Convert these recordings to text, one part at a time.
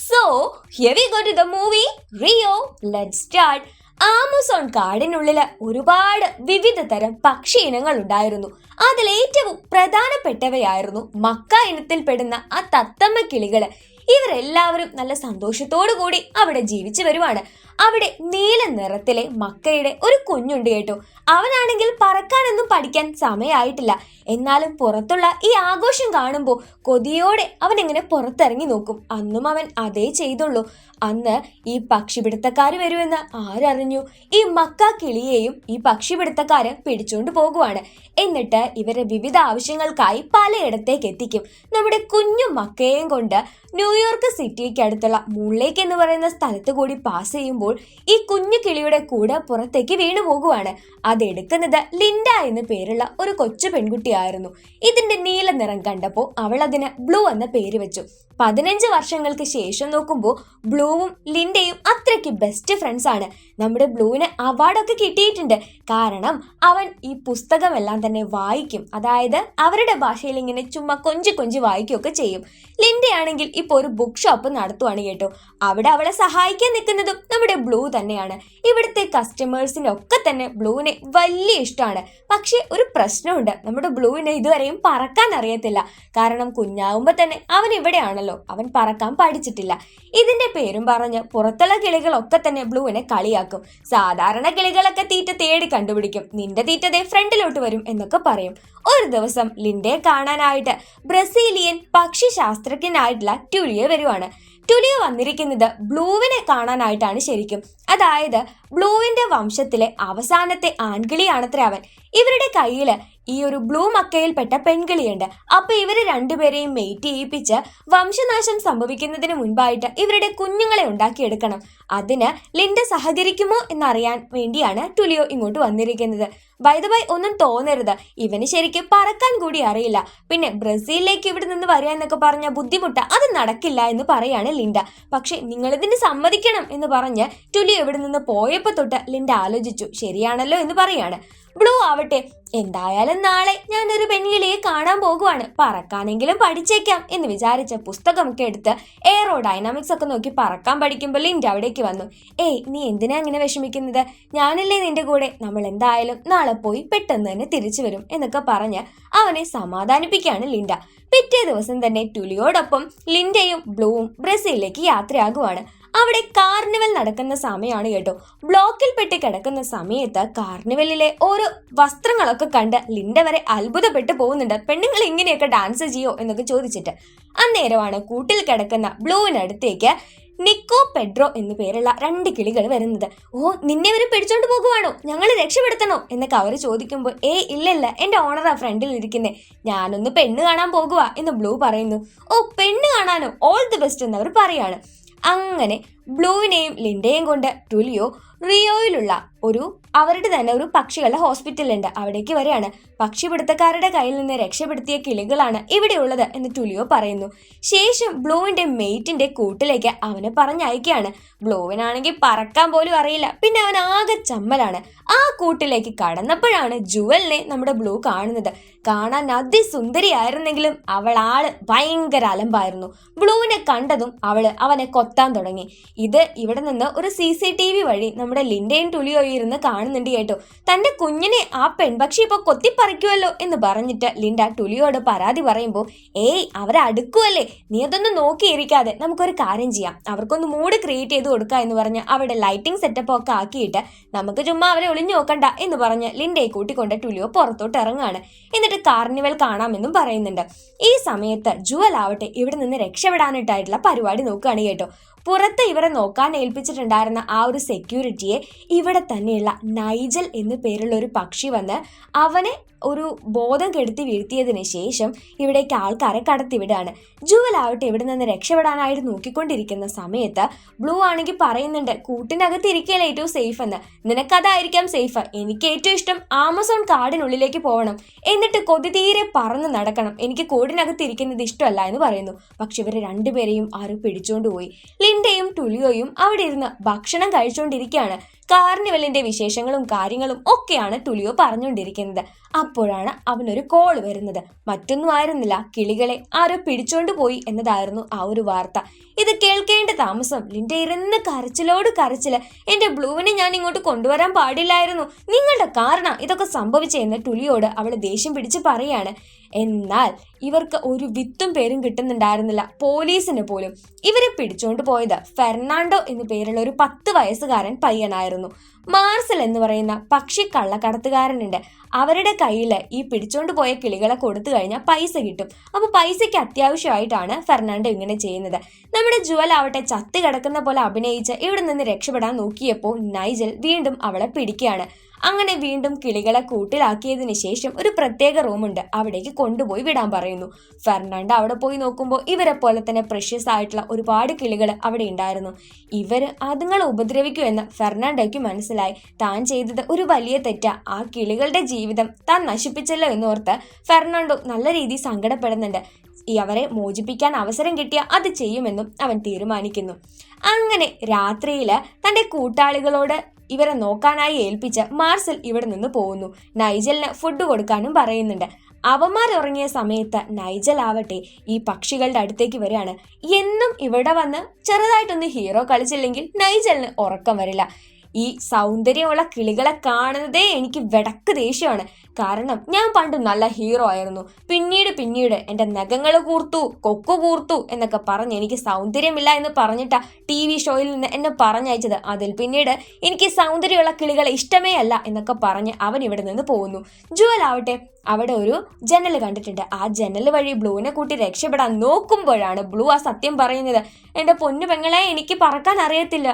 So, here we go to the movie Rio. Let's start. Amazon കാടിനുള്ളില് ഒരുപാട് വിവിധ തരം പക്ഷി ഇനങ്ങൾ ഉണ്ടായിരുന്നു. അതിലേറ്റവും പ്രധാനപ്പെട്ടവയായിരുന്നു മക്ക ഇനത്തിൽപ്പെടുന്ന ആ തത്തമ്മ കിളികള്. ഇവരെല്ലാവരും നല്ല സന്തോഷത്തോടു കൂടി അവിടെ ജീവിച്ചു വരുവാണ്. അവിടെ നീല നിറത്തിലെ മക്കയുടെ ഒരു കുഞ്ഞുണ്ട് കേട്ടോ. അവനാണെങ്കിൽ പറക്കാനൊന്നും പഠിക്കാൻ സമയമായിട്ടില്ല. എന്നാലും പുറത്തുള്ള ഈ ആഘോഷം കാണുമ്പോൾ കൊതിയോടെ അവൻ എങ്ങനെ പുറത്തിറങ്ങി നോക്കും. അന്നും അവൻ അതേ ചെയ്തുള്ളൂ. അന്ന് ഈ പക്ഷിപിടുത്തക്കാര് വരുമെന്ന് ആരറിഞ്ഞു? ഈ മക്ക കിളിയെയും ഈ പക്ഷിപിടുത്തക്കാര് പിടിച്ചോണ്ട് പോകുവാണ്. എന്നിട്ട് ഇവരെ വിവിധ ആവശ്യങ്ങൾക്കായി പലയിടത്തേക്ക് എത്തിക്കും. നമ്മുടെ കുഞ്ഞു മക്കയെയും കൊണ്ട് ന്യൂയോർക്ക് സിറ്റിക്ക് അടുത്തുള്ള മൂൺലേക്ക് എന്ന് പറയുന്ന സ്ഥലത്ത് കൂടി പാസ് ചെയ്യുമ്പോൾ ഈ കുഞ്ഞു കിളിയുടെ കൂടെ പുറത്തേക്ക് വീണു പോകുവാണ്. അതെടുക്കുന്നത് ലിൻഡ എന്ന് പേരുള്ള ഒരു കൊച്ചു പെൺകുട്ടിയായിരുന്നു. ഇതിന്റെ നീല നിറം കണ്ടപ്പോൾ അവൾ അതിന് ബ്ലൂ എന്ന പേര് വെച്ചു. 15 വർഷങ്ങൾക്ക് ശേഷം നോക്കുമ്പോൾ ബ്ലൂവും ലിൻഡയും അത്രയ്ക്ക് ബെസ്റ്റ് ഫ്രണ്ട്സ് ആണ്. നമ്മുടെ ബ്ലൂവിന് അവാർഡൊക്കെ കിട്ടിയിട്ടുണ്ട്. കാരണം അവൻ ഈ പുസ്തകമെല്ലാം തന്നെ വായിക്കും. അതായത് അവരുടെ ഭാഷയിൽ ഇങ്ങനെ ചുമ്മാ കൊഞ്ചി വായിക്കുകയൊക്കെ ചെയ്യും. ലിൻഡയാണെങ്കിൽ ഇപ്പോൾ ഒരു ബുക്ക് ഷോപ്പ് നടത്തുവാണ് കേട്ടോ. അവിടെ അവളെ സഹായിക്കാൻ നിൽക്കുന്നതും നമ്മുടെ ബ്ലൂ തന്നെയാണ്. ഇവിടുത്തെ കസ്റ്റമേഴ്സിനൊക്കെ തന്നെ ബ്ലൂവിനെ വലിയ ഇഷ്ടമാണ്. പക്ഷെ ഒരു പ്രശ്നമുണ്ട്, നമ്മുടെ ബ്ലൂവിന് ഇതുവരെയും പറക്കാൻ അറിയത്തില്ല. കാരണം കുഞ്ഞാവുമ്പോൾ തന്നെ അവൻ ഇവിടെയാണല്ലോ, അവൻ പറക്കാൻ പഠിച്ചിട്ടില്ല. ഇതിന്റെ പേരും പറഞ്ഞ് പുറത്തുള്ള കിളികളൊക്കെ തന്നെ ബ്ലൂവിനെ കളിയാക്കും. സാധാരണ കിളികളൊക്കെ തീറ്റ തേടി കണ്ടുപിടിക്കും, നിന്റെ തീറ്റതേ ഫ്രണ്ടിലോട്ട് വരും എന്നൊക്കെ പറയും. ഒരു ദിവസം ലിൻഡയെ കാണാനായിട്ട് ബ്രസീലിയൻ പക്ഷി ശാസ്ത്രജ്ഞനായിട്ടുള്ള ട്യൂലിയോ വരുവാണ്. ട്യൂലിയോ വന്നിരിക്കുന്നത് ബ്ലൂവിനെ കാണാനായിട്ടാണ് ശരിക്കും. അതായത് ബ്ലൂവിന്റെ വംശത്തിലെ അവസാനത്തെ ആൺകിളിയാണത്രേ അവൻ. ഇവരുടെ കയ്യില് ഈ ഒരു ബ്ലൂ മക്കയിൽപ്പെട്ട പെൺകിളിയുണ്ട്. അപ്പൊ ഇവര് രണ്ടുപേരെയും മെയ്റ്റ് ചെയ്യിപ്പിച്ച് വംശനാശം സംഭവിക്കുന്നതിന് മുൻപായിട്ട് ഇവരുടെ കുഞ്ഞുങ്ങളെ ഉണ്ടാക്കിയെടുക്കണം. അതിന് ലിൻഡ സഹകരിക്കുമോ എന്നറിയാൻ വേണ്ടിയാണ് ടുലിയോ ഇങ്ങോട്ട് വന്നിരിക്കുന്നത്. ബൈ ദ ബൈ, ഒന്നും തോന്നരുത്, ഇവന് ശരിക്കും പറക്കാൻ കൂടി അറിയില്ല. പിന്നെ ബ്രസീലിലേക്ക് ഇവിടെ നിന്ന് വരിക എന്നൊക്കെ പറഞ്ഞ ബുദ്ധിമുട്ട്, അത് നടക്കില്ല എന്ന് പറയാണ് ലിൻഡ. പക്ഷെ നിങ്ങളിതിന് സമ്മതിക്കണം എന്ന് പറഞ്ഞ് ടുലിയോ ഇവിടെ നിന്ന് പോയപ്പോ തൊട്ട് ലിൻഡ ആലോചിച്ചു, ശരിയാണല്ലോ എന്ന് പറയാണ്. ബ്ലൂ ആവട്ടെ, എന്തായാലും നാളെ ഞാനൊരു പെൺകിളിയെ കാണാൻ പോകുവാണ്, പറക്കാനെങ്കിലും പഠിച്ചേക്കാം എന്ന് വിചാരിച്ച പുസ്തകമൊക്കെ എടുത്ത് എയറോ ഡൈനാമിക്സ് ഒക്കെ നോക്കി പറക്കാൻ പഠിക്കുമ്പോൾ ലിൻഡ അവിടേക്ക് വന്നു. ഏയ്, നീ എന്തിനാ അങ്ങനെ വിഷമിക്കുന്നത്? ഞാനല്ലേ നിന്റെ കൂടെ, നമ്മൾ എന്തായാലും നാളെ പോയി പെട്ടെന്ന് തന്നെ തിരിച്ചു വരും എന്നൊക്കെ പറഞ്ഞ് അവനെ സമാധാനിപ്പിക്കുകയാണ് ലിൻഡ. പിറ്റേ ദിവസം തന്നെ ടുലിയോടൊപ്പം ലിൻഡയും ബ്ലൂവും ബ്രസീലിലേക്ക് യാത്രയാകുവാണ്. അവിടെ കാർണിവൽ നടക്കുന്ന സമയമാണ് കേട്ടോ. ബ്ലോക്കിൽ പെട്ട് കിടക്കുന്ന സമയത്ത് കാർണിവലിലെ ഓരോ വസ്ത്രങ്ങളൊക്കെ കണ്ട് ലിൻഡ വരെ അത്ഭുതപ്പെട്ടു പോകുന്നുണ്ട്. പെണ്ണുങ്ങൾ ഇങ്ങനെയൊക്കെ ഡാൻസ് ചെയ്യോ എന്നൊക്കെ ചോദിച്ചിട്ട്. അന്നേരമാണ് കൂട്ടിൽ കിടക്കുന്ന ബ്ലൂവിനടുത്തേക്ക് നിക്കോ പെഡ്രോ എന്ന് പേരുള്ള 2 കിളികൾ വരുന്നത്. ഓ, നിന്നെ ഇവര് പിടിച്ചോണ്ട് പോകുവാണോ? ഞങ്ങൾ രക്ഷപ്പെടുത്തണോ എന്നൊക്കെ അവർ ചോദിക്കുമ്പോൾ, ഇല്ല, എന്റെ ഓണറാ ഫ്രണ്ടിൽ ഇരിക്കുന്നേ, ഞാനൊന്ന് പെണ്ണ് കാണാൻ പോകുക എന്ന് ബ്ലൂ പറയുന്നു. ഓ, പെണ്ണ് കാണാനോ? ഓൾ ദി ബെസ്റ്റ് എന്ന് അവർ പറയാണ്. അങ്ങനെ ബ്ലൂവിനെയും ലിൻഡയെയും കൊണ്ട് ടുലിയോ റിയോയിലുള്ള അവരുടെ തന്നെ ഒരു പക്ഷികളുടെ ഹോസ്പിറ്റലുണ്ട്, അവിടേക്ക് വരെയാണ്. പക്ഷിപിടുത്തക്കാരുടെ കയ്യിൽ നിന്ന് രക്ഷപ്പെടുത്തിയ കിളികളാണ് ഇവിടെയുള്ളത് എന്ന് ടുലിയോ പറയുന്നു. ശേഷം ബ്ലൂവിന്റെ മെയ്റ്റിന്റെ കൂട്ടിലേക്ക് അവനെ പറഞ്ഞയക്കുകയാണ്. ബ്ലൂവിനാണെങ്കിൽ പറക്കാൻ പോലും അറിയില്ല. പിന്നെ അവൻ ആകെ ചമ്മലാണ്. ആ കൂട്ടിലേക്ക് കടന്നപ്പോഴാണ് ജുവലിനെ നമ്മുടെ ബ്ലൂ കാണുന്നത്. കാണാൻ അതിസുന്ദരിയായിരുന്നെങ്കിലും ആള് ഭയങ്കര അലമ്പായിരുന്നു. ബ്ലൂവിനെ കണ്ടതും അവനെ കൊത്താൻ തുടങ്ങി. ഇത് ഇവിടെ നിന്ന് ഒരു CCTV വഴി നമ്മുടെ ലിൻഡയും ടുലിയോ ഇരുന്ന് കാണുന്നുണ്ട് കേട്ടോ. തന്റെ കുഞ്ഞിനെ ആ പെൺപക്ഷി ഇപ്പൊ കൊത്തിപ്പറിക്കുമല്ലോ എന്ന് പറഞ്ഞിട്ട് ലിൻഡ ടുലിയോട് പരാതി പറയുമ്പോൾ, അവരെ അടുക്കുമല്ലേ, നീ അതൊന്നും നോക്കിയിരിക്കാതെ നമുക്കൊരു കാര്യം ചെയ്യാം, അവർക്കൊന്ന് മൂഡ് ക്രിയേറ്റ് ചെയ്ത് കൊടുക്കുക എന്ന് പറഞ്ഞ് അവിടെ ലൈറ്റിംഗ് സെറ്റപ്പ് ഒക്കെ ആക്കിയിട്ട് നമുക്ക് ചുമ്മാ അവരെ ഒളിഞ്ഞു നോക്കണ്ട എന്ന് പറഞ്ഞ് ലിൻഡയെ കൂട്ടിക്കൊണ്ട് ടുലിയോ പുറത്തോട്ട് ഇറങ്ങുകയാണ്. എന്നിട്ട് കാർണിവൽ കാണാമെന്നും പറയുന്നുണ്ട്. ഈ സമയത്ത് ജുവൽ ആവട്ടെ ഇവിടെ നിന്ന് രക്ഷപ്പെടാനായിട്ടായിട്ടുള്ള പരിപാടി നോക്കുകയാണ് കേട്ടോ. പുറത്ത് ഇവരെ നോക്കാൻ ഏൽപ്പിച്ചിട്ടുണ്ടായിരുന്ന ആ ഒരു സെക്യൂരിറ്റിയെ ഇവിടെ തന്നെയുള്ള നൈജൽ എന്ന് പേരുള്ള ഒരു പക്ഷി വന്ന് അവനെ ഒരു ബോധം കെടുത്തി വീഴ്ത്തിയതിന് ശേഷം ഇവിടേക്ക് ആൾക്കാരെ കടത്തിവിടാണ്. ജുവൽ ആവട്ടെ ഇവിടെ നിന്ന് രക്ഷപ്പെടാനായിട്ട് നോക്കിക്കൊണ്ടിരിക്കുന്ന സമയത്ത് ബ്ലൂ ആണെങ്കിൽ പറയുന്നുണ്ട്, കൂട്ടിനകത്ത് ഇരിക്കുകയല്ലേ ഏറ്റവും സേഫ് എന്ന്. നിനക്കതായിരിക്കാം സേഫ്, എനിക്ക് ഏറ്റവും ഇഷ്ടം ആമസോൺ കാടിനുള്ളിലേക്ക് പോകണം, എന്നിട്ട് കൊതി തീരെ പറന്ന് നടക്കണം, എനിക്ക് കൂടിനകത്ത് ഇരിക്കുന്നത് ഇഷ്ടമല്ല എന്ന് പറയുന്നു. പക്ഷെ ഇവരെ രണ്ടുപേരെയും ആരും പിടിച്ചോണ്ട് പോയി. ലിൻഡയും ടുലിയോയും അവിടെ ഇരുന്ന് ഭക്ഷണം കഴിച്ചുകൊണ്ടിരിക്കുകയാണ്. കാർണിവലിന്റെ വിശേഷങ്ങളും കാര്യങ്ങളും ഒക്കെയാണ് ടുലിയോ പറഞ്ഞുകൊണ്ടിരിക്കുന്നത്. അപ്പോഴാണ് അവനൊരു കോൾ വരുന്നത്. മറ്റൊന്നും ആയിരുന്നില്ല, കിളികളെ ആരോ പിടിച്ചോണ്ട് പോയി എന്നതായിരുന്നു ആ ഒരു വാർത്ത. ഇത് കേൾക്കേണ്ട താമസം ലിൻഡ ഇരുന്ന് കരച്ചിലോട് കരച്ചില്. എന്റെ ബ്ലൂവിനെ ഞാൻ ഇങ്ങോട്ട് കൊണ്ടുവരാൻ പാടില്ലായിരുന്നു, നിങ്ങളുടെ കാരണം ഇതൊക്കെ സംഭവിച്ചെന്ന് ടുലിയോട് അവള് ദേഷ്യം പിടിച്ച് പറയാണ്. എന്നാൽ ഇവർക്ക് ഒരു വിത്തും പേരും കിട്ടുന്നുണ്ടായിരുന്നില്ല, പോലീസിന് പോലും. ഇവരെ പിടിച്ചോണ്ട് പോയത് ഫെർണാണ്ടോ എന്നു പേരുള്ള ഒരു 10 വയസ്സുകാരൻ പയ്യനായിരുന്നു. മാർസൽ എന്ന് പറയുന്ന പക്ഷി കള്ളക്കടത്തുകാരനുണ്ട്. അവരുടെ കയ്യിൽ ഈ പിടിച്ചോണ്ട് പോയ കിളികളെ കൊടുത്തു കഴിഞ്ഞാൽ പൈസ കിട്ടും. അപ്പൊ പൈസയ്ക്ക് അത്യാവശ്യമായിട്ടാണ് ഫെർണാണ്ടോ ഇങ്ങനെ ചെയ്യുന്നത്. നമ്മുടെ ജുവൽ ആവട്ടെ ചത്ത് കിടക്കുന്ന പോലെ അഭിനയിച്ച് ഇവിടെ നിന്ന് രക്ഷപ്പെടാൻ നോക്കിയപ്പോൾ നൈജൽ വീണ്ടും അവളെ പിടിക്കുകയാണ്. അങ്ങനെ വീണ്ടും കിളികളെ കൂട്ടിലാക്കിയതിന് ശേഷം ഒരു പ്രത്യേക റൂമുണ്ട്, അവിടേക്ക് കൊണ്ടുപോയി വിടാൻ പറയുന്നു. ഫെർണാണ്ടോ അവിടെ പോയി നോക്കുമ്പോൾ ഇവരെ പോലെ തന്നെ പ്രഷ്യസ് ആയിട്ടുള്ള ഒരുപാട് കിളികൾ അവിടെ ഉണ്ടായിരുന്നു. ഇവര് അതുങ്ങളെ ഉപദ്രവിക്കുമെന്ന് ഫെർണാണ്ടോയ്ക്ക് മനസ്സിലായി. താൻ ചെയ്തത് ഒരു വലിയ തെറ്റാ, ആ കിളികളുടെ ജീവിതം താൻ നശിപ്പിച്ചല്ലോ എന്നോർത്ത് ഫെർണാണ്ടോ നല്ല രീതിയിൽ സങ്കടപ്പെടുന്നുണ്ട്. അവരെ മോചിപ്പിക്കാൻ അവസരം കിട്ടിയാൽ അത് ചെയ്യുമെന്നും അവൻ തീരുമാനിക്കുന്നു. അങ്ങനെ രാത്രിയില് തന്റെ കൂട്ടാളികളോട് ഇവരെ നോക്കാനായി ഏൽപ്പിച്ച് മാർസൽ ഇവിടെ നിന്ന് പോകുന്നു. നൈജലിന് ഫുഡ് കൊടുക്കാനും പറയുന്നുണ്ട്. അവന്മാരുറങ്ങിയ സമയത്ത് നൈജൽ ആവട്ടെ ഈ പക്ഷികളുടെ അടുത്തേക്ക് വരികയാണ്. എന്നും ഇവിടെ വന്ന് ചെറുതായിട്ടൊന്ന് ഹീറോ കളിച്ചില്ലെങ്കിൽ നൈജലിന് ഉറക്കം വരില്ല. ഈ സൗന്ദര്യമുള്ള കിളികളെ കാണുന്നതേ എനിക്ക് വെടക്ക് ദേഷ്യമാണ്. കാരണം ഞാൻ പണ്ട് നല്ല ഹീറോ ആയിരുന്നു, പിന്നീട് എൻ്റെ നഖങ്ങൾ കൂർത്തു, കൊക്കു കൂർത്തു എന്നൊക്കെ പറഞ്ഞ് എനിക്ക് സൗന്ദര്യമില്ല എന്ന് പറഞ്ഞിട്ടാ TV ഷോയിൽ നിന്ന് എന്നെ പറഞ്ഞയച്ചത്. അതിൽ പിന്നീട് എനിക്ക് സൗന്ദര്യമുള്ള കിളികളെ ഇഷ്ടമേ അല്ല എന്നൊക്കെ പറഞ്ഞ് അവൻ ഇവിടെ നിന്ന് പോകുന്നു. ജുവൽ ആവട്ടെ അവിടെ ഒരു ജനൽ കണ്ടിട്ടുണ്ട്. ആ ജനൽ വഴി ബ്ലൂവിനെ കൂട്ടി രക്ഷപ്പെടാൻ നോക്കുമ്പോഴാണ് ബ്ലൂ ആ സത്യം പറയുന്നത്. എൻ്റെ പൊന്നു പെങ്ങളെ, എനിക്ക് പറക്കാൻ അറിയത്തില്ല.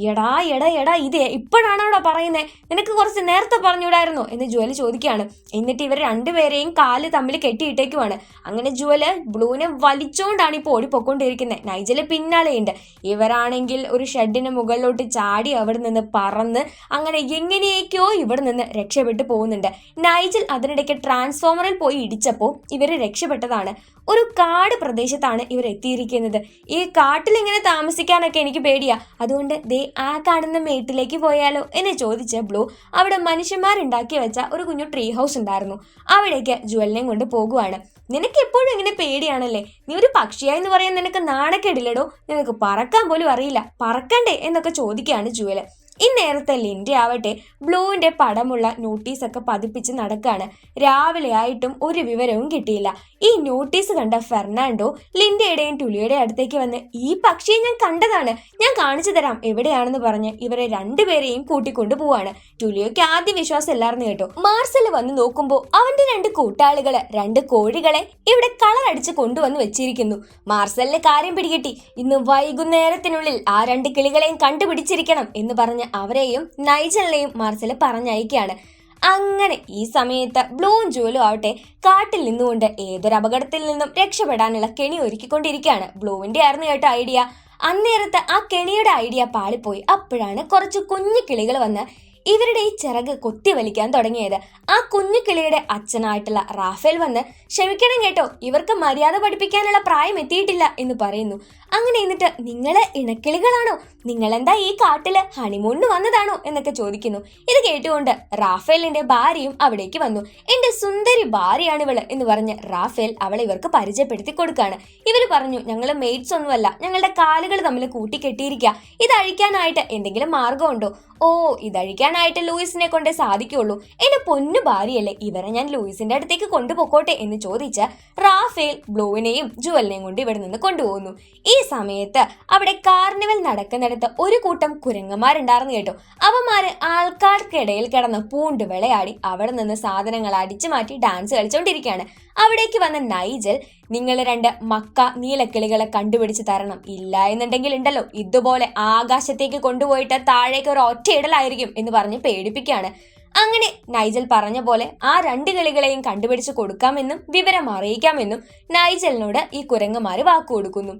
എടാ ഇത് ഇപ്പോഴാണോ പറയുന്നേ, നിനക്ക് കുറച്ച് നേരത്തെ പറഞ്ഞുവിടായിരുന്നോ എന്ന് ജുവൽ ചോദിക്കുകയാണ്. എന്നിട്ട് ഇവർ രണ്ടുപേരെയും കാല് തമ്മിൽ കെട്ടിയിട്ടേക്കുവാണ്. അങ്ങനെ ജുവല് ബ്ലൂവിനെ വലിച്ചോണ്ടാണ് ഇപ്പോൾ ഓടിപ്പോയിക്കൊണ്ടിരിക്കുന്നത്. നൈജല് പിന്നാലെയുണ്ട്. ഇവരാണെങ്കിൽ ഒരു ഷെഡിന് മുകളിലോട്ട് ചാടി അവിടെ നിന്ന് പറന്ന് അങ്ങനെ എങ്ങനെയൊക്കെയോ ഇവിടെ നിന്ന് രക്ഷപ്പെട്ടു പോകുന്നുണ്ട്. നൈജൽ അതിനിടയ്ക്ക് ട്രാൻസ്ഫോമറിൽ പോയി ഇടിച്ചപ്പോൾ ഇവര് രക്ഷപ്പെട്ടതാണ്. ഒരു കാട് പ്രദേശത്താണ് ഇവർ എത്തിയിരിക്കുന്നത്. ഈ കാട്ടിൽ ഇങ്ങനെ താമസിക്കാനൊക്കെ എനിക്ക് പേടിയാ, അതുകൊണ്ട് ദേ ആ കാണുന്ന മേട്ടിലേക്ക് പോയാലോ എന്ന് ചോദിച്ച് ബ്ലൂ അവിടെ മനുഷ്യന്മാരുണ്ടാക്കി വെച്ച ഒരു കുഞ്ഞു ട്രീ ഹൗസ് ഉണ്ടായിരുന്നു. അവിടേക്ക് ജുവലിനെയും കൊണ്ട് പോകുവാണ്. നിനക്ക് എപ്പോഴും ഇങ്ങനെ പേടിയാണല്ലേ, നീ ഒരു പക്ഷിയായെന്ന് പറയാൻ നിനക്ക് നാണക്കേടില്ലടോ, നിനക്ക് പറക്കാൻ പോലും അറിയില്ല, പറക്കണ്ടേ എന്നൊക്കെ ചോദിക്കുകയാണ് ജുവല്. ഇന്നേരത്തെ ലിൻഡ ആവട്ടെ ബ്ലൂവിന്റെ പടമുള്ള നോട്ടീസൊക്കെ പതിപ്പിച്ച് നടക്കാണ്. രാവിലെ ആയിട്ടും ഒരു വിവരവും കിട്ടിയില്ല. ഈ നോട്ടീസ് കണ്ട ഫെർണാണ്ടോ ലിൻഡയുടെയും ടുലിയുടെയും അടുത്തേക്ക് വന്ന് ഈ പക്ഷിയെ ഞാൻ കണ്ടതാണ്, ഞാൻ കാണിച്ചു തരാം എവിടെയാണെന്ന് പറഞ്ഞ് ഇവരെ രണ്ടുപേരെയും കൂട്ടിക്കൊണ്ടു പോവാണ്. ടുലിയോക്ക് ആദ്യ വിശ്വാസം ഇല്ലായിരുന്നു കേട്ടോ. മാർസൽ വന്ന് നോക്കുമ്പോൾ അവന്റെ 2 കൂട്ടാളികള് 2 കോഴികളെ ഇവിടെ കളർ അടിച്ച് കൊണ്ടുവന്ന് വെച്ചിരിക്കുന്നു. മാർസലിന് കാര്യം പിടികിട്ടി. ഇന്ന് വൈകുന്നേരത്തിനുള്ളിൽ ആ 2 കിളികളെയും കണ്ടുപിടിച്ചിരിക്കണം എന്ന് പറഞ്ഞ് അവരെയും നൈജലിനെയും മാർസൽ പറഞ്ഞയക്കുകയാണ്. അങ്ങനെ ഈ സമയത്ത് ബ്ലൂവും ജുവലും ആവട്ടെ കാട്ടിൽ നിന്നുകൊണ്ട് ഏതൊരു അപകടത്തിൽ നിന്നും രക്ഷപ്പെടാനുള്ള കെണി ഒരുക്കിക്കൊണ്ടിരിക്കുകയാണ്. ബ്ലൂവിന്റെ ആയിരുന്നു കേട്ടോ ഐഡിയ. അന്നേരത്ത് ആ കെണിയുടെ ഐഡിയ പാളിപ്പോയി. അപ്പോഴാണ് കുറച്ച് കുഞ്ഞു കിളികൾ വന്ന് ഇവരുടെ ഈ ചിറക് കൊത്തി വലിക്കാൻ തുടങ്ങിയത്. ആ കുഞ്ഞു കിളിയുടെ അച്ഛനായിട്ടുള്ള റാഫേൽ വന്ന് ക്ഷമിക്കണം കേട്ടോ, ഇവർക്ക് മര്യാദ പഠിപ്പിക്കാനുള്ള പ്രായം എത്തിയിട്ടില്ല എന്ന് പറയുന്നു. അങ്ങനെ എന്നിട്ട് നിങ്ങള് ഇണക്കിളികളാണോ, നിങ്ങളെന്താ ഈ കാട്ടില് ഹണിമൂണിന് വന്നതാണോ എന്നൊക്കെ ചോദിക്കുന്നു. ഇത് കേട്ടുകൊണ്ട് റാഫേലിന്റെ ഭാര്യയും അവിടേക്ക് വന്നു. എന്റെ സുന്ദരി ഭാര്യയാണ് ഇവള് എന്ന് പറഞ്ഞ് റാഫേൽ അവളെ ഇവർക്ക് പരിചയപ്പെടുത്തി കൊടുക്കാണ്. ഇവര് പറഞ്ഞു ഞങ്ങള് മെയ്റ്റ്സ് ഒന്നുമല്ല, ഞങ്ങളുടെ കാലുകൾ തമ്മിൽ കൂട്ടിക്കെട്ടിയിരിക്കുക, ഇതഴിക്കാനായിട്ട് എന്തെങ്കിലും മാർഗമുണ്ടോ? ഓ, ഇതഴിക്കാനായിട്ട് ലൂയിസിനെ കൊണ്ടേ സാധിക്കുള്ളൂ, എന്റെ പൊന്നു ഭാര്യയല്ലേ, ഇവരെ ഞാൻ ലൂയിസിന്റെ അടുത്തേക്ക് കൊണ്ടുപോക്കോട്ടെ എന്ന് ചോദിച്ച് റാഫേൽ ബ്ലൂവിനെയും ജുവലിനെയും കൊണ്ട് ഇവിടെ നിന്ന് കൊണ്ടുപോകുന്നു. ഈ സമയത്ത് അവിടെ കാർണിവൽ നടക്കുന്നിടത്ത് ഒരു കൂട്ടം കുരങ്ങന്മാരുണ്ടായിരുന്നു കേട്ടോ. അവന്മാര് ആൾക്കാർക്കിടയിൽ കിടന്ന് പൂണ്ട് വിളയാടി അവിടെ നിന്ന് സാധനങ്ങൾ അടിച്ചു മാറ്റി ഡാൻസ് കളിച്ചോണ്ടിരിക്കുകയാണ്. അവിടേക്ക് വന്ന നൈജൽ നിങ്ങൾ 2 മക്ക നീലക്കിളികളെ കണ്ടുപിടിച്ച് തരണം, ഇല്ല എന്നുണ്ടെങ്കിൽ ഉണ്ടല്ലോ ഇതുപോലെ ആകാശത്തേക്ക് കൊണ്ടുപോയിട്ട് താഴേക്ക് ഒരു ഒറ്റയിടലായിരിക്കും എന്ന് പറഞ്ഞ് പേടിപ്പിക്കുകയാണ്. അങ്ങനെ നൈജൽ പറഞ്ഞ പോലെ ആ 2 കിളികളെയും കണ്ടുപിടിച്ച് കൊടുക്കാമെന്നും വിവരം അറിയിക്കാമെന്നും നൈജലിനോട് ഈ കുരങ്ങന്മാര് വാക്കു കൊടുക്കുന്നു.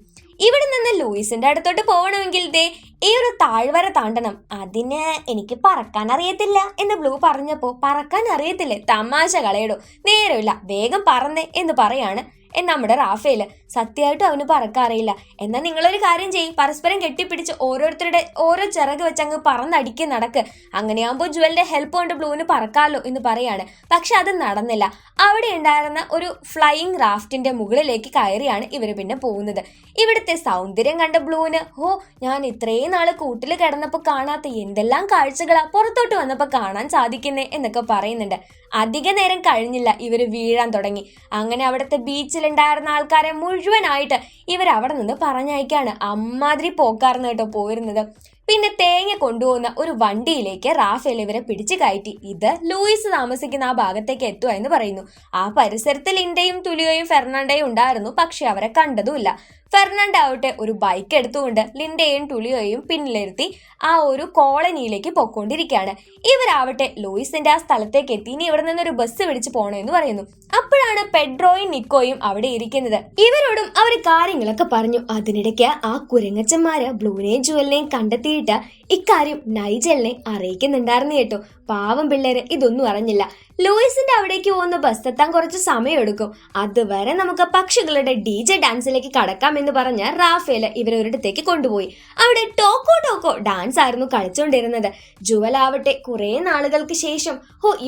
ഇവിടെ നിന്ന് ലൂയിസിന്റെ അടുത്തോട്ട് പോകണമെങ്കിൽ ദേ ഈ ഒരു താഴ്വര താണ്ടണം, അതിന് എനിക്ക് പറക്കാൻ അറിയത്തില്ല എന്ന് ബ്ലൂ പറഞ്ഞപ്പോ പറക്കാൻ അറിയത്തില്ലേ, തമാശ കളയടോ, നേരമില്ല വേഗം പറന്നേ എന്ന് പറയാണ് നമ്മുടെ റാഫേല്. സത്യമായിട്ടും അവന് പറക്കാറിയില്ല. എന്നാൽ നിങ്ങളൊരു കാര്യം ചെയ്യും, പരസ്പരം കെട്ടിപ്പിടിച്ച് ഓരോരുത്തരുടെ ഓരോ ചിറക് വെച്ച് അങ്ങ് പറന്നടിക്ക് നടക്ക്. അങ്ങനെയാകുമ്പോൾ ജുവലിന്റെ ഹെൽപ്പ് കൊണ്ട് ബ്ലൂവിന് പറക്കാമല്ലോ എന്ന് പറയാണ്. പക്ഷെ അത് നടന്നില്ല. അവിടെ ഉണ്ടായിരുന്ന ഒരു ഫ്ലൈയിങ് റാഫ്റ്റിന്റെ മുകളിലേക്ക് കയറിയാണ് ഇവര് പിന്നെ പോകുന്നത്. ഇവിടുത്തെ സൗന്ദര്യം കണ്ട ബ്ലൂവിന് ഞാൻ ഇത്രയും നാള് കൂട്ടിൽ കിടന്നപ്പോൾ കാണാത്ത എന്തെല്ലാം കാഴ്ചകളാ പുറത്തോട്ട് വന്നപ്പോൾ കാണാൻ സാധിക്കുന്നേ എന്നൊക്കെ പറയുന്നുണ്ട്. അധിക നേരം കഴിഞ്ഞില്ല, ഇവര് വീഴാൻ തുടങ്ങി. അങ്ങനെ അവിടുത്തെ ബീച്ചിലുണ്ടായിരുന്ന ആൾക്കാരെ മുഴുവനായിട്ട് ഇവർ അവിടെ നിന്ന് പറഞ്ഞയക്കാണ്. അമ്മാതിരി പോക്കാർന്ന് കേട്ടോ പോയിരുന്നത്. പിന്നെ തേങ്ങ കൊണ്ടുപോകുന്ന ഒരു വണ്ടിയിലേക്ക് റാഫേൽ ഇവരെ പിടിച്ചു കയറ്റി. ഇത് ലൂയിസ് താമസിക്കുന്ന ആ ഭാഗത്തേക്ക് എത്തുക എന്ന് പറയുന്നു. ആ പരിസരത്ത് ലിൻഡയും തുലിയോയും ഫെർണാണ്ടയും ഉണ്ടായിരുന്നു, പക്ഷെ അവരെ കണ്ടതുമില്ല. ഫെർണാണ്ടോ ആവട്ടെ ഒരു ബൈക്ക് എടുത്തുകൊണ്ട് ലിൻഡയെയും ടുലിയോയും പിന്നിലിരുത്തി ആ ഒരു കോളനിയിലേക്ക് പൊക്കോണ്ടിരിക്കുകയാണ്. ഇവരാവട്ടെ ലൂയിസിന്റെ ആ സ്ഥലത്തേക്ക് എത്തി. ഇനി ഇവിടെ നിന്നൊരു ബസ് പിടിച്ച് പോകണമെന്ന് പറയുന്നു. അപ്പോഴാണ് പെഡ്രോയും നിക്കോയും അവിടെ ഇരിക്കുന്നത്. ഇവരോടും അവർ കാര്യങ്ങളൊക്കെ പറഞ്ഞു. അതിനിടയ്ക്ക് ആ കുരങ്ങച്ചന്മാര് ബ്ലൂവിനെയും ജുവലിനെയും കണ്ടെത്തിയിട്ട് ഇക്കാര്യം നൈജലിനെ അറിയിക്കുന്നുണ്ടായിരുന്നു കേട്ടോ. പാവം പിള്ളേര് ഇതൊന്നും അറിഞ്ഞില്ല. ലൂയിസിന്റെ അവിടേക്ക് പോകുന്ന ബസ് എത്താൻ കുറച്ച് സമയമെടുക്കും. അതുവരെ നമുക്ക് പക്ഷികളുടെ DJ ഡാൻസിലേക്ക് കടക്കാമെന്ന് പറഞ്ഞ് റാഫേൽ ഇവരൊരിടത്തേക്ക് കൊണ്ടുപോയി. അവിടെ ടോക്കോ ടോക്കോ ഡാൻസ് ആയിരുന്നു കളിച്ചുകൊണ്ടിരുന്നത്. ജുവലാവട്ടെ കുറെ നാളുകൾക്ക് ശേഷം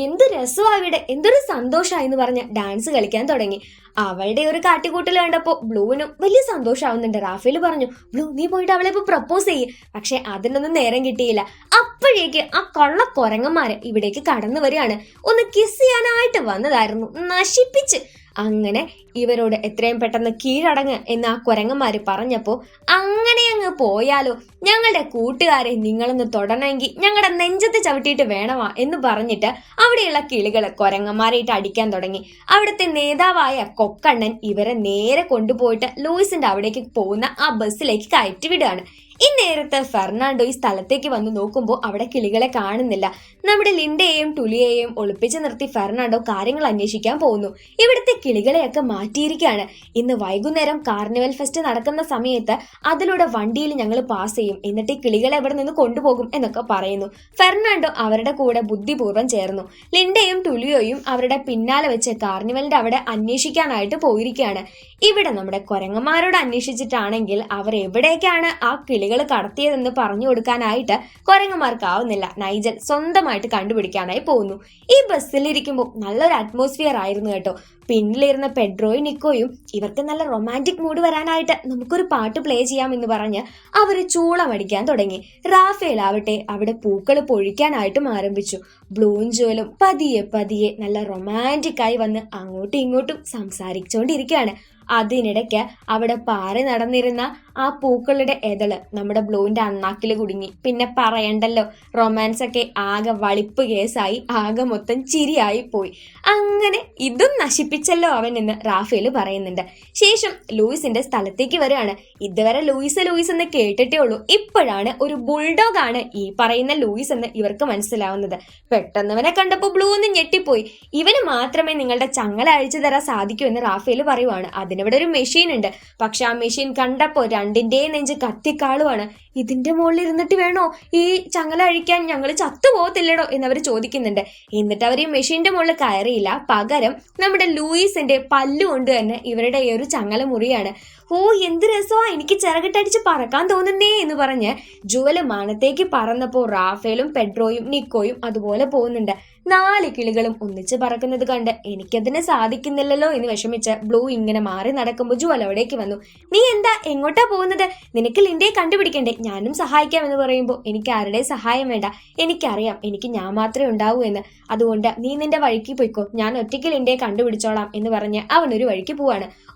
എന്ത് രസമാവിടെ, എന്തൊരു സന്തോഷമായെന്ന് പറഞ്ഞ് ഡാൻസ് കളിക്കാൻ തുടങ്ങി. അവളുടെ ഒരു കാട്ടിക്കൂട്ടൽ കണ്ടപ്പോ ബ്ലൂവിനും വലിയ സന്തോഷമാവുന്നുണ്ട്. റാഫേൽ പറഞ്ഞു, ബ്ലൂ നീ പോയിട്ട് അവളെ ഇപ്പൊ പ്രപ്പോസ് ചെയ്യ്. പക്ഷെ അതിനൊന്നും നേരം കിട്ടിയില്ല. അപ്പോഴേക്ക് ആ കൊള്ളക്കൊരങ്ങന്മാര് ഇവിടേക്ക് കടന്നു വരികയാണ്. ഒന്ന് കിസ് ചെയ്യാനായിട്ട് വന്നതായിരുന്നു, നശിപ്പിച്ച്. അങ്ങനെ ഇവരോട് എത്രയും പെട്ടെന്ന് കീഴടങ്ങ് എന്ന് ആ കുരങ്ങന്മാര് പറഞ്ഞപ്പോ, അങ്ങനെ അങ്ങ് പോയാലോ, ഞങ്ങളുടെ കൂട്ടുകാരെ നിങ്ങളൊന്ന് തൊടണമെങ്കിൽ ഞങ്ങളുടെ നെഞ്ചത്ത് ചവിട്ടിയിട്ട് വേണമാ എന്ന് പറഞ്ഞിട്ട് അവിടെയുള്ള കിളികള് കുരങ്ങന്മാരായിട്ട് അടിക്കാൻ തുടങ്ങി. അവിടുത്തെ നേതാവായ കൊക്കണ്ണൻ ഇവരെ നേരെ കൊണ്ടുപോയിട്ട് ലൂയിസിന്റെ അവിടേക്ക് പോകുന്ന ആ ബസ്സിലേക്ക് കയറ്റി വിടുകയാണ്. ഇന്നേരത്ത് ഫെർണാണ്ടോ ഈ സ്ഥലത്തേക്ക് വന്ന് നോക്കുമ്പോൾ അവിടെ കിളികളെ കാണുന്നില്ല. നമ്മുടെ ലിൻഡയെയും ടുലിയെയും ഒളിപ്പിച്ച് നിർത്തി ഫെർണാണ്ടോ കാര്യങ്ങൾ അന്വേഷിക്കാൻ പോകുന്നു. ഇവിടുത്തെ കിളികളെയൊക്കെ മാറ്റിയിരിക്കുകയാണ്. ഇന്ന് വൈകുന്നേരം കാർണിവൽ ഫെസ്റ്റ് നടക്കുന്ന സമയത്ത് അതിലൂടെ വണ്ടിയിൽ ഞങ്ങൾ പാസ് ചെയ്യും, എന്നിട്ട് ഈ കിളികളെ ഇവിടെ നിന്ന് കൊണ്ടുപോകും എന്നൊക്കെ പറയുന്നു. ഫെർണാണ്ടോ അവരുടെ കൂടെ ബുദ്ധിപൂർവ്വം ചേർന്നു. ലിൻഡയും ടുലിയോയും അവരുടെ പിന്നാലെ വെച്ച് കാർണിവലിന്റെ അവിടെ അന്വേഷിക്കാനായിട്ട് പോയിരിക്കുകയാണ്. ഇവിടെ നമ്മുടെ കുരങ്ങന്മാരോട് അന്വേഷിച്ചിട്ടാണെങ്കിൽ അവർ എവിടേക്കാണ് ആ കിളികൾ കടത്തിയതെന്ന് പറഞ്ഞു കൊടുക്കാനായിട്ട് കുരങ്ങന്മാർക്കാവുന്നില്ല. നൈജൽ സ്വന്തമായിട്ട് കണ്ടുപിടിക്കാനായി പോകുന്നു. ഈ ബസ്സിലിരിക്കുമ്പോൾ നല്ലൊരു അറ്റ്മോസ്ഫിയർ ആയിരുന്നു കേട്ടോ. പിന്നിലിരുന്ന പെഡ്രോയും നിക്കോയും ഇവർക്ക് നല്ല റൊമാൻറ്റിക് മൂഡ് വരാനായിട്ട് നമുക്കൊരു പാട്ട് പ്ലേ ചെയ്യാമെന്ന് പറഞ്ഞ് അവർ ചൂളമടിക്കാൻ തുടങ്ങി. റാഫേൽ ആവട്ടെ അവിടെ പൂക്കൾ പൊഴിക്കാനായിട്ടും ആരംഭിച്ചു. ബ്ലൂവും ജുവലും പതിയെ പതിയെ നല്ല റൊമാൻറ്റിക്കായി വന്ന് അങ്ങോട്ടും ഇങ്ങോട്ടും സംസാരിച്ചുകൊണ്ടിരിക്കുകയാണ്. അതിനിടയ്ക്ക് അവിടെ പാറി നടന്നിരുന്ന ആ പൂക്കളുടെ എതള് നമ്മുടെ ബ്ലൂവിന്റെ അണ്ണാക്കിൽ കുടുങ്ങി. പിന്നെ പറയണ്ടല്ലോ, റൊമാൻസ് ഒക്കെ ആകെ വളിപ്പ് കേസായി, ആകെ മൊത്തം ചിരിയായി പോയി. അങ്ങനെ ഇതും നശിപ്പിച്ചല്ലോ അവൻ എന്ന് റാഫേൽ പറയുന്നുണ്ട്. ശേഷം ലൂയിസിന്റെ സ്ഥലത്തേക്ക് വരികയാണ്. ഇതുവരെ ലൂയിസ് എന്ന് കേട്ടിട്ടേ ഉള്ളൂ. ഇപ്പോഴാണ് ഒരു ബുൾഡോഗ് ആണ് ഈ പറയുന്ന ലൂയിസ് എന്ന് ഇവർക്ക് മനസ്സിലാവുന്നത്. പെട്ടെന്നവനെ കണ്ടപ്പോൾ ബ്ലൂ ഒന്ന് ഞെട്ടിപ്പോയി. ഇവന് മാത്രമേ നിങ്ങളുടെ ചങ്ങല അഴിച്ചു തരാൻ സാധിക്കൂ എന്ന് റാഫേൽ പറയുവാണ്. അതിനിവിടെ ഒരു മെഷീൻ ഉണ്ട്. പക്ഷെ ആ മെഷീൻ കണ്ടപ്പോ രണ്ടിന്റെയും നെഞ്ച് കത്തിക്കാളുവാണ്. ഇതിന്റെ മുകളിൽ ഇരുന്നിട്ട് വേണോ ഈ ചങ്ങല അഴിക്കാൻ, ഞങ്ങൾ ചത്തുപോകത്തില്ലടോ എന്നവർ ചോദിക്കുന്നുണ്ട്. എന്നിട്ട് അവർ ഈ മെഷീന്റെ മുകളിൽ കയറിയില്ല, പകരം നമ്മുടെ ലൂയിസിന്റെ പല്ലുകൊണ്ട് തന്നെ ഇവരുടെ ഈ ഒരു ചങ്ങല മുറിയാണ്. എന്ത് രസമാ, എനിക്ക് ചിറകിട്ടടിച്ച് പറക്കാൻ തോന്നുന്നേ എന്ന് പറഞ്ഞ് ജുവല് മാനത്തേക്ക് പറന്നപ്പോ റാഫേലും പെഡ്രോയും നിക്കോയും അതുപോലെ പോകുന്നുണ്ട്. 4 കിളികളും ഒന്നിച്ച് പറക്കുന്നത് കണ്ട് എനിക്കതിന് സാധിക്കുന്നില്ലല്ലോ എന്ന് വിഷമിച്ച് ബ്ലൂ ഇങ്ങനെ മാറി നടക്കുമ്പോൾ ജുവൽ അവിടേക്ക് വന്നു. നീ എന്താ എങ്ങോട്ടാ പോകുന്നത്? നിനക്ക് ലിൻഡയെ കണ്ടുപിടിക്കണ്ടേ? ഞാനും സഹായിക്കാം എന്ന് പറയുമ്പോൾ എനിക്ക് ആരുടെ സഹായം വേണ്ട, എനിക്കറിയാം എനിക്ക് ഞാൻ മാത്രമേ ഉണ്ടാവൂ എന്ന്. അതുകൊണ്ട് നീ നിന്റെ വഴിക്ക് പോയിക്കോ, ഞാൻ ഒറ്റയ്ക്ക് ലിൻഡയെ കണ്ടുപിടിച്ചോളാം എന്ന് പറഞ്ഞ് അവനൊരു വഴിക്ക് പോവാണ്.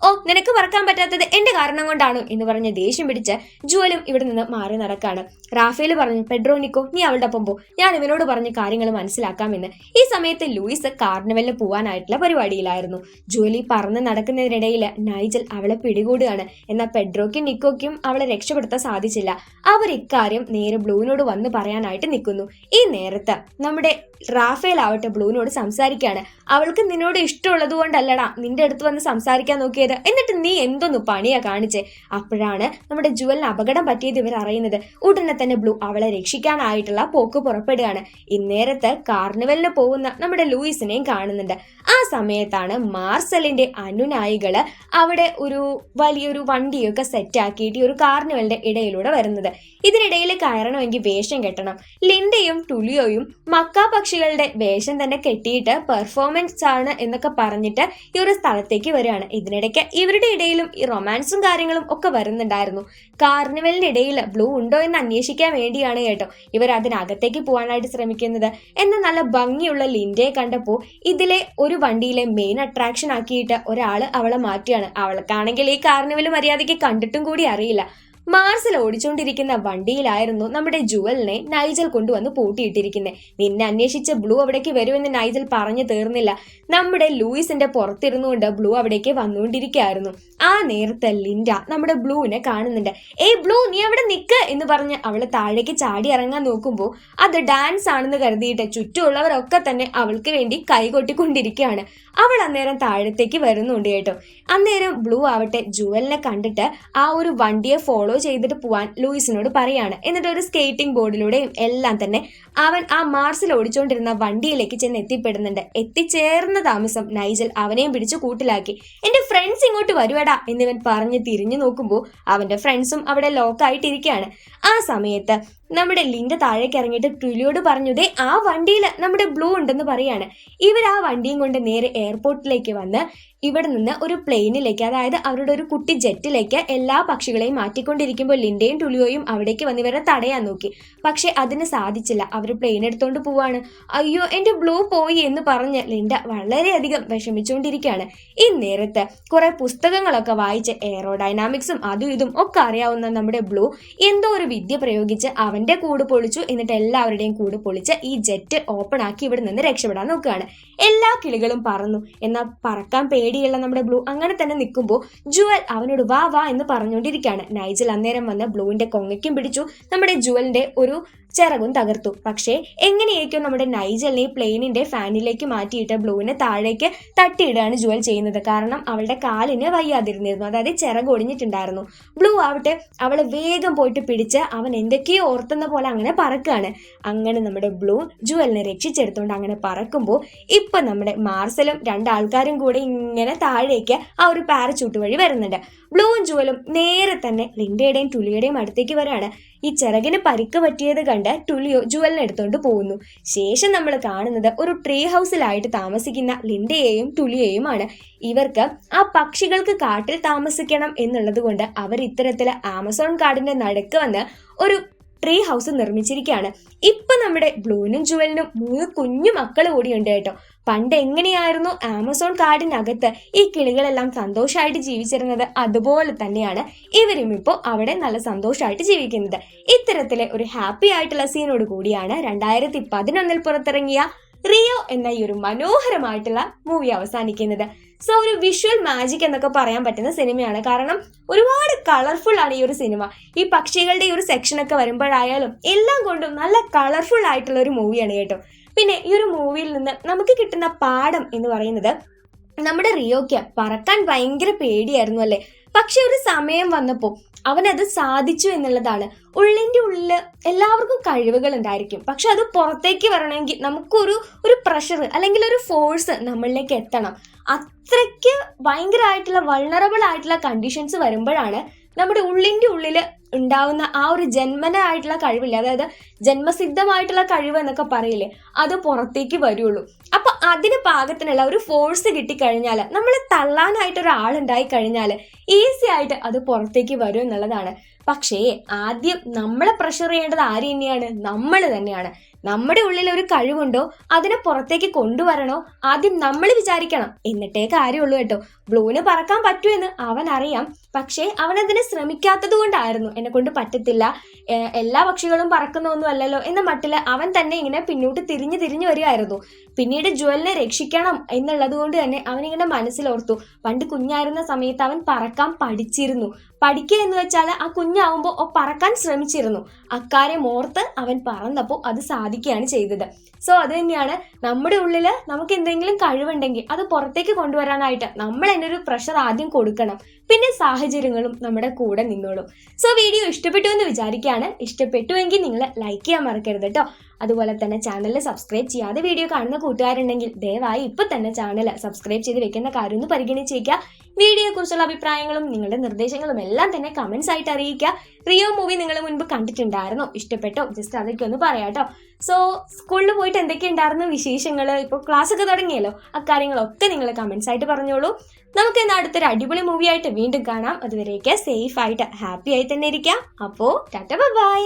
നിനക്ക് പറക്കാൻ പറ്റാത്തത് എന്റെ കാരണം കൊണ്ടാണോ എന്ന് പറഞ്ഞ് ദേഷ്യം പിടിച്ച് ജുവലും ഇവിടെ നിന്ന് മാറി നടക്കാണ്. റാഫേൽ പറഞ്ഞു, പെഡ്രോ നിക്കോ നീ അവളുടെ ഒപ്പം പോ, ഞാൻ ഇവനോട് പറഞ്ഞ് കാര്യങ്ങൾ മനസ്സിലാക്കാമെന്ന്. ഈ സമയത്ത് ലൂയിസ് കാർണിവലിന് പോവാനായിട്ടുള്ള പരിപാടിയിലായിരുന്നു. ജുവലി പറന്ന് നടക്കുന്നതിനിടയിൽ നൈജൽ അവളെ പിടികൂടുകയാണ്. എന്നാൽ പെഡ്രോയ്ക്കും നിക്കോയ്ക്കും അവളെ രക്ഷപ്പെടുത്താൻ സാധിച്ചില്ല. അവർ ഇക്കാര്യം നേരെ ബ്ലൂവിനോട് വന്ന് പറയാനായിട്ട് നിൽക്കുന്നു. ഈ നേരത്ത് നമ്മുടെ റാഫേൽ ആവട്ടെ ബ്ലൂവിനോട് സംസാരിക്കുകയാണ്. അവൾക്ക് നിന്നോട് ഇഷ്ടമുള്ളത് കൊണ്ടല്ലടാ നിന്റെ അടുത്ത് വന്ന് സംസാരിക്കാൻ നോക്കിയത്, കിട്ടിയത്? എന്നിട്ട് നീ എന്തൊന്നു പണിയാ കാണിച്ചേ? അപ്പോഴാണ് നമ്മുടെ ജുവലിന് അപകടം പറ്റിയത് ഇവർ അറിയുന്നത്. ഉടനെ തന്നെ ബ്ലൂ അവളെ രക്ഷിക്കാനായിട്ടുള്ള പോക്ക് പുറപ്പെടുകയാണ്. ഇന്നേരത്ത് കാർണിവലിന് പോകുന്ന നമ്മുടെ ലൂയിസിനെയും കാണുന്നുണ്ട്. ആ സമയത്താണ് മാർസലിന്റെ അനുനായികള് അവിടെ ഒരു വലിയൊരു വണ്ടിയൊക്കെ സെറ്റ് ആക്കിയിട്ട് ഒരു കാർണിവലിന്റെ ഇടയിലൂടെ വരുന്നത്. ഇതിനിടയിൽ കയറണമെങ്കിൽ വേഷം കെട്ടണം. ലിൻഡയും ടുലിയോയും മക്കാ പക്ഷികളുടെ വേഷം തന്നെ കെട്ടിയിട്ട് പെർഫോമൻസ് ആണ് എന്നൊക്കെ പറഞ്ഞിട്ട് ഈ ഒരു സ്ഥലത്തേക്ക് വരികയാണ്. ഇതിനിടയ്ക്ക് ഇവരുടെ ഇടയിലും ഈ റൊമാൻസും കാര്യങ്ങളും ഒക്കെ വരുന്നുണ്ടായിരുന്നു. കാർണിവലിന്റെ ഇടയിൽ ബ്ലൂ ഉണ്ടോ എന്ന് അന്വേഷിക്കാൻ വേണ്ടിയാണ് കേട്ടോ ഇവർ അതിനകത്തേക്ക് പോകാനായിട്ട് ശ്രമിക്കുന്നത്. എന്നാൽ നല്ല ഭംഗിയുള്ള ലിൻഡയെ കണ്ടപ്പോൾ ഇതിലെ ഒരു വണ്ടിയിലെ മെയിൻ അട്രാക്ഷൻ ആക്കിയിട്ട് ഒരാള് അവളെ മാറ്റുകയാണ്. അവൾക്കാണെങ്കിൽ ഈ കാർണിവൽ മര്യാദയ്ക്ക് കണ്ടിട്ടും കൂടി അറിയില്ല. മാർസൽ ഓടിച്ചുകൊണ്ടിരിക്കുന്ന വണ്ടിയിലായിരുന്നു നമ്മുടെ ജുവലിനെ നൈജൽ കൊണ്ടുവന്ന് പൂട്ടിയിട്ടിരിക്കുന്നത്. നിന്നെ അന്വേഷിച്ച് ബ്ലൂ അവിടേക്ക് വരുമെന്ന് നൈജൽ പറഞ്ഞു തീർന്നില്ല. നമ്മുടെ ലൂയിസിന്റെ പുറത്തിരുന്നുകൊണ്ട് ബ്ലൂ അവിടേക്ക് വന്നുകൊണ്ടിരിക്കുകയായിരുന്നു. ആ നേരത്തെ ലിൻഡ നമ്മുടെ ബ്ലൂവിനെ കാണുന്നുണ്ട്. ഏയ് ബ്ലൂ, നീ അവിടെ നിക്ക് എന്ന് പറഞ്ഞ് അവള് താഴേക്ക് ചാടി ഇറങ്ങാൻ നോക്കുമ്പോൾ അത് ഡാൻസ് ആണെന്ന് കരുതിയിട്ട് ചുറ്റുമുള്ളവരൊക്കെ തന്നെ അവൾക്ക് വേണ്ടി കൈകൊട്ടിക്കൊണ്ടിരിക്കുകയാണ്. അവൾ അന്നേരം താഴത്തേക്ക് വരുന്നുണ്ട് കേട്ടോ. അന്നേരം ബ്ലൂ ആവട്ടെ ജുവലിനെ കണ്ടിട്ട് ആ ഒരു വണ്ടിയെ ഫോളോ ചെയ്തിട്ട് പോവാൻ ലൂയിസിനോട് പറയാണ്. എന്നിട്ട് ഒരു സ്കേറ്റിംഗ് ബോർഡിലൂടെയും എല്ലാം തന്നെ അവൻ ആ മാർസിൽ ഓടിച്ചുകൊണ്ടിരുന്ന വണ്ടിയിലേക്ക് ചെന്ന് എത്തിപ്പെടുന്നുണ്ട്. എത്തിച്ചേർന്ന താമസം നൈജൽ അവനെയും പിടിച്ച് കൂട്ടിലാക്കി. എന്റെ ഫ്രണ്ട്സ് ഇങ്ങോട്ട് വരുവടാ എന്നിവൻ പറഞ്ഞ് തിരിഞ്ഞു നോക്കുമ്പോൾ അവന്റെ ഫ്രണ്ട്സും അവിടെ ലോക്കായിട്ടിരിക്കുകയാണ്. ആ സമയത്ത് നമ്മുടെ ലിൻഡ താഴേക്ക് ഇറങ്ങിയിട്ട് ടുലിയോട് പറഞ്ഞു, ദേ ആ വണ്ടിയിൽ നമ്മുടെ ബ്ലൂ ഉണ്ടെന്ന് പറയാണ്. ഇവർ ആ വണ്ടിയും കൊണ്ട് നേരെ എയർപോർട്ടിലേക്ക് വന്ന് ഇവിടെ നിന്ന് ഒരു പ്ലെയിനിലേക്ക്, അതായത് അവരുടെ ഒരു കുട്ടി ജെറ്റിലേക്ക് എല്ലാ പക്ഷികളെയും മാറ്റിക്കൊണ്ടിരിക്കുമ്പോൾ ലിൻഡയും ടുലിയോയും അവിടേക്ക് വന്ന് ഇവരെ തടയാൻ നോക്കി. പക്ഷെ അതിന് സാധിച്ചില്ല. അവർ പ്ലെയിൻ എടുത്തോണ്ട് പോവാണ്. അയ്യോ എന്റെ ബ്ലൂ പോയി എന്ന് പറഞ്ഞ് ലിൻഡ വളരെയധികം വിഷമിച്ചുകൊണ്ടിരിക്കുകയാണ്. ഈ നേരത്ത് കുറെ പുസ്തകങ്ങളൊക്കെ വായിച്ച് എയറോഡൈനാമിക്സും അതും ഇതും ഒക്കെ അറിയാവുന്ന നമ്മുടെ ബ്ലൂ എന്തോ ഒരു വിദ്യ പ്രയോഗിച്ച് അവന്റെ കൂട് പൊളിച്ചു. എന്നിട്ട് എല്ലാവരുടെയും കൂട് പൊളിച്ച് ഈ ജെറ്റ് ഓപ്പൺ ആക്കി ഇവിടെ നിന്ന് രക്ഷപ്പെടാൻ നോക്കുകയാണ്. എല്ലാ കിളികളും പറന്നു. എന്നാൽ പറക്കാൻ പേടിയുള്ള നമ്മുടെ ബ്ലൂ അങ്ങനെ തന്നെ നിൽക്കുമ്പോൾ ജുവൽ അവനോട് വാ വാ എന്ന് പറഞ്ഞുകൊണ്ടിരിക്കുകയാണ്. നൈജൽ അന്നേരം വന്ന് ബ്ലൂവിന്റെ കൊങ്ങയ്ക്കും പിടിച്ചു. നമ്മുടെ ജുവലിന്റെ ഒരു ചിറകും തകർത്തു. പക്ഷേ എങ്ങനെയായിരിക്കും നമ്മുടെ നൈജലിനെ പ്ലെയിനിന്റെ ഫാനിലേക്ക് മാറ്റിയിട്ട് ബ്ലൂവിനെ താഴേക്ക് തട്ടിയിടുകയാണ് ജുവൽ ചെയ്യുന്നത്. കാരണം അവളുടെ കാലിന് വയ്യാതിരുന്നിരുന്നു, അതായത് ചിറക് ഒടിഞ്ഞിട്ടുണ്ടായിരുന്നു. ബ്ലൂ ആവട്ടെ അവളെ വേഗം പോയിട്ട് പിടിച്ച് അവൻ എന്തൊക്കെയോ ഓർത്തുന്ന പോലെ അങ്ങനെ പറക്കുകയാണ്. അങ്ങനെ നമ്മുടെ ബ്ലൂ ജുവലിനെ രക്ഷിച്ചെടുത്തുകൊണ്ട് അങ്ങനെ പറക്കുമ്പോൾ ഇപ്പൊ നമ്മുടെ മാർസലും രണ്ടാൾക്കാരും കൂടെ ഇങ്ങനെ താഴേക്ക് ആ ഒരു പാരച്യൂട്ട് വഴി വരുന്നുണ്ട്. ബ്ലൂവും ജുവലും നേരെ തന്നെ ലിൻഡയുടെയും ടുലിയുടെയും അടുത്തേക്ക് വരാണ്. ഈ ചിറകിന് പരിക്ക് പറ്റിയത് കണ്ട് ടുലിയോ ജുവലിനെ എടുത്തോണ്ട് പോകുന്നു. ശേഷം നമ്മൾ കാണുന്നത് ഒരു ട്രീ ഹൗസിലായിട്ട് താമസിക്കുന്ന ലിൻഡയെയും ടുലിയെയുമാണ്. ഇവർക്ക് ആ പക്ഷികൾക്ക് കാട്ടിൽ താമസിക്കണം എന്നുള്ളത് കൊണ്ട് അവർ ഇത്തരത്തില് ആമസോൺ കാടിന്റെ നടുക്ക് വന്ന് ഒരു ട്രീ ഹൗസ് നിർമ്മിച്ചിരിക്കുകയാണ്. ഇപ്പൊ നമ്മുടെ ബ്ലൂവിനും ജുവലിനും 3 കുഞ്ഞു മക്കൾ കൂടിയുണ്ട് കേട്ടോ. പണ്ട് എങ്ങനെയായിരുന്നു ആമസോൺ കാടിനകത്ത് ഈ കിളികളെല്ലാം സന്തോഷമായിട്ട് ജീവിച്ചിരുന്നത്, അതുപോലെ തന്നെയാണ് ഇവരും ഇപ്പോൾ അവിടെ നല്ല സന്തോഷമായിട്ട് ജീവിക്കുന്നത്. ഇത്തരത്തിലെ ഒരു ഹാപ്പി ആയിട്ടുള്ള സീനോട് കൂടിയാണ് 2011 പുറത്തിറങ്ങിയ റിയോ എന്ന ഈ ഒരു മനോഹരമായിട്ടുള്ള മൂവി അവസാനിക്കുന്നത്. സോ ഒരു വിഷ്വൽ മാജിക് എന്നൊക്കെ പറയാൻ പറ്റുന്ന സിനിമയാണ്. കാരണം ഒരുപാട് കളർഫുൾ ആണ് ഈ ഒരു സിനിമ. ഈ പക്ഷികളുടെ ഈ ഒരു സെക്ഷനൊക്കെ വരുമ്പോഴായാലും എല്ലാം കൊണ്ടും നല്ല കളർഫുൾ ആയിട്ടുള്ള ഒരു മൂവിയാണ് കേട്ടോ. പിന്നെ ഈ ഒരു മൂവിയിൽ നിന്ന് നമുക്ക് കിട്ടുന്ന പാഠം എന്ന് പറയുന്നത്, നമ്മുടെ റിയോയ്ക്ക് പറക്കാൻ ഭയങ്കര പേടിയായിരുന്നു അല്ലേ, പക്ഷെ ഒരു സമയം വന്നപ്പോൾ അവനത് സാധിച്ചു എന്നുള്ളതാണ്. ഉള്ളിൻ്റെ ഉള്ളിൽ എല്ലാവർക്കും കഴിവുകൾ ഉണ്ടായിരിക്കും, പക്ഷെ അത് പുറത്തേക്ക് വരണമെങ്കിൽ നമുക്കൊരു പ്രഷർ അല്ലെങ്കിൽ ഒരു ഫോഴ്സ് നമ്മളിലേക്ക് എത്തണം. അത്രയ്ക്ക് ഭയങ്കരമായിട്ടുള്ള വൾണറബിൾ ആയിട്ടുള്ള കണ്ടീഷൻസ് വരുമ്പോഴാണ് നമ്മുടെ ഉള്ളിൻ്റെ ഉള്ളിൽ ഉണ്ടാവുന്ന ആ ഒരു ജന്മനായിട്ടുള്ള കഴിവില്ല, അതായത് ജന്മസിദ്ധമായിട്ടുള്ള കഴിവ് എന്നൊക്കെ പറയില്ലേ, അത് പുറത്തേക്ക് വരുള്ളൂ. അപ്പൊ അതിന് പാകത്തിനുള്ള ഒരു ഫോഴ്സ് കിട്ടിക്കഴിഞ്ഞാൽ, നമ്മളെ തള്ളാനായിട്ട് ഒരാളുണ്ടായി കഴിഞ്ഞാൽ ഈസി ആയിട്ട് അത് പുറത്തേക്ക് വരും എന്നുള്ളതാണ്. പക്ഷേ ആദ്യം നമ്മളെ പ്രഷർ ചെയ്യേണ്ടത് ആര് തന്നെയാണ്? നമ്മൾ തന്നെയാണ്. നമ്മുടെ ഉള്ളിൽ ഒരു കഴിവുണ്ടോ അതിനെ പുറത്തേക്ക് കൊണ്ടുവരണോ ആദ്യം നമ്മൾ വിചാരിക്കണം, എന്നിട്ടേ കാര്യമുള്ളൂ കേട്ടോ. ബ്ലൂവിന് പറക്കാൻ പറ്റുമെന്ന് അവൻ അറിയാം, പക്ഷേ അവനതിനെ ശ്രമിക്കാത്തത് കൊണ്ടായിരുന്നു എന്നെ കൊണ്ട് പറ്റത്തില്ല, എല്ലാ പക്ഷികളും പറക്കുന്ന ഒന്നും അല്ലല്ലോ എന്ന മട്ടില് അവൻ തന്നെ ഇങ്ങനെ പിന്നോട്ട് തിരിഞ്ഞു വരികയായിരുന്നു. പിന്നീട് ജുവലിനെ രക്ഷിക്കണം എന്നുള്ളത് കൊണ്ട് തന്നെ അവനിങ്ങനെ മനസ്സിലോർത്തു, പണ്ട് കുഞ്ഞായിരുന്ന സമയത്ത് അവൻ പറക്കാൻ പഠിച്ചിരുന്നു. പഠിക്കുക എന്ന് വെച്ചാൽ ആ കുഞ്ഞാവുമ്പോൾ പറക്കാൻ ശ്രമിച്ചിരുന്നു. അക്കാര്യം ഓർത്ത് അവൻ പറന്നപ്പോൾ അത് സാധിക്കുകയാണ് ചെയ്തത്. സോ അത് തന്നെയാണ്, നമ്മുടെ ഉള്ളിൽ നമുക്ക് എന്തെങ്കിലും കഴിവുണ്ടെങ്കിൽ അത് പുറത്തേക്ക് കൊണ്ടുവരാനായിട്ട് നമ്മൾ തന്നെ ഒരു പ്രഷർ ആദ്യം കൊടുക്കണം. പിന്നെ സാഹചര്യങ്ങളും നമ്മുടെ കൂടെ നിന്നോളും. സോ വീഡിയോ ഇഷ്ടപ്പെട്ടു എന്ന് വിചാരിക്കുകയാണ്. ഇഷ്ടപ്പെട്ടുവെങ്കിൽ നിങ്ങൾ ലൈക്ക് ചെയ്യാൻ മറക്കരുത് കേട്ടോ. അതുപോലെ തന്നെ ചാനൽ സബ്സ്ക്രൈബ് ചെയ്യാതെ വീഡിയോ കാണുന്ന കൂട്ടുകാരുണ്ടെങ്കിൽ ദയവായി ഇപ്പൊ തന്നെ ചാനൽ സബ്സ്ക്രൈബ് ചെയ്ത് വെക്കുന്ന കാര്യം ഒന്ന് പരിഗണിച്ചേക്കുക. വീഡിയോയെ കുറിച്ചുള്ള അഭിപ്രായങ്ങളും നിങ്ങളുടെ നിർദ്ദേശങ്ങളും എല്ലാം തന്നെ കമന്റ്സ് ആയിട്ട് അറിയിക്കുക. റിയോ മൂവി നിങ്ങൾ മുൻപ് കണ്ടിട്ടുണ്ടായിരുന്നോ? ഇഷ്ടപ്പെട്ടോ? ജസ്റ്റ് അതൊക്കെ ഒന്ന് പറയാട്ടോ. സോ സ്കൂളിൽ പോയിട്ട് എന്തൊക്കെ ഉണ്ടായിരുന്നു വിശേഷങ്ങൾ? ഇപ്പോൾ ക്ലാസ് ഒക്കെ തുടങ്ങിയല്ലോ, അക്കാര്യങ്ങളൊക്കെ നിങ്ങൾ കമന്റ്സ് ആയിട്ട് പറഞ്ഞോളൂ. നമുക്ക് ഇന്ന് അടുത്തൊരു അടിപൊളി മൂവി ആയിട്ട് വീണ്ടും കാണാം. അതുവരെയൊക്കെ സേഫ് ആയിട്ട് ഹാപ്പി ആയി തന്നെ ഇരിക്കാം. അപ്പോൾ ടാറ്റ ബൈ.